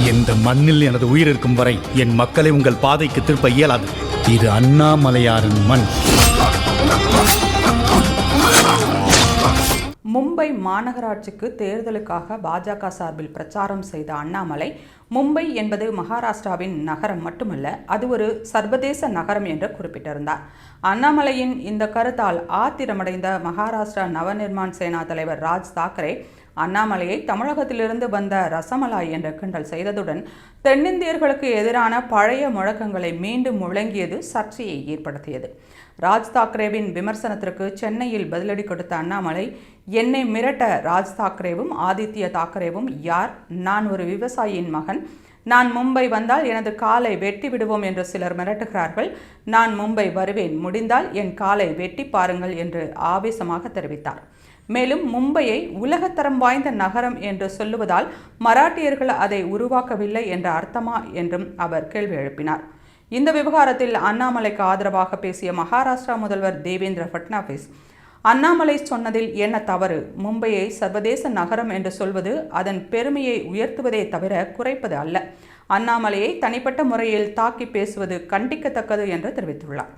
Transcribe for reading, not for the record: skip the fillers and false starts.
இந்த மண்ணில் எனது உயிர் இருக்கும் வரை என் மக்களை உங்கள் பாதைக்கு திருப்ப இயலாது. இது அண்ணாமலையாரின் மண். மும்பை மாநகராட்சிக்கு தேர்தலுக்காக பாஜக சார்பில் பிரச்சாரம் செய்த அண்ணாமலை, மும்பை என்பது மகாராஷ்டிராவின் நகரம் மட்டுமல்ல, அது ஒரு சர்வதேச நகரம் என்று குறிப்பிட்டிருந்தார். அண்ணாமலையின் இந்த கருத்தால் ஆத்திரமடைந்த மகாராஷ்டிரா நவநிர்மாண் சேனா தலைவர் ராஜ் தாக்கரே அண்ணாமலையை தமிழகத்திலிருந்து வந்த ரசமலாய் என்று கிண்டல் செய்ததுடன் தென்னிந்தியர்களுக்கு எதிரான பழைய முழக்கங்களை மீண்டும் முழங்கியது சர்ச்சையை ஏற்படுத்தியது. ராஜ் தாக்கரேவின் விமர்சனத்திற்கு சென்னையில் பதிலடி கொடுத்த அண்ணாமலை, என்னை மிரட்ட ராஜ் தாக்கரேவும் ஆதித்ய தாக்கரேவும் யார்? நான் ஒரு விவசாயியின் மகன். நான் மும்பை வந்தால் எனது காலை வெட்டி விடுவோம் என்று சிலர் மிரட்டுகிறார்கள். நான் மும்பை வருவேன், முடிந்தால் என் காலை வெட்டி பாருங்கள் என்று ஆவேசமாக தெரிவித்தார். மேலும் மும்பையை உலகத்தரம் வாய்ந்த நகரம் என்று சொல்லுவதால் மராட்டியர்கள் அதை உருவாக்கவில்லை என்ற அர்த்தமா என்றும் அவர் கேள்வி எழுப்பினார். இந்த விவகாரத்தில் அண்ணாமலைக்கு ஆதரவாக பேசிய மகாராஷ்டிரா முதல்வர் தேவேந்திர ஃபட்னாவிஸ், அண்ணாமலை சொன்னதில் என்ன தவறு? மும்பையை சர்வதேச நகரம் என்று சொல்வது அதன் பெருமையை உயர்த்துவதே தவிர குறைப்பது அல்ல. அண்ணாமலையை தனிப்பட்ட முறையில் தாக்கி பேசுவது கண்டிக்கத்தக்கது என்று தெரிவித்துள்ளார்.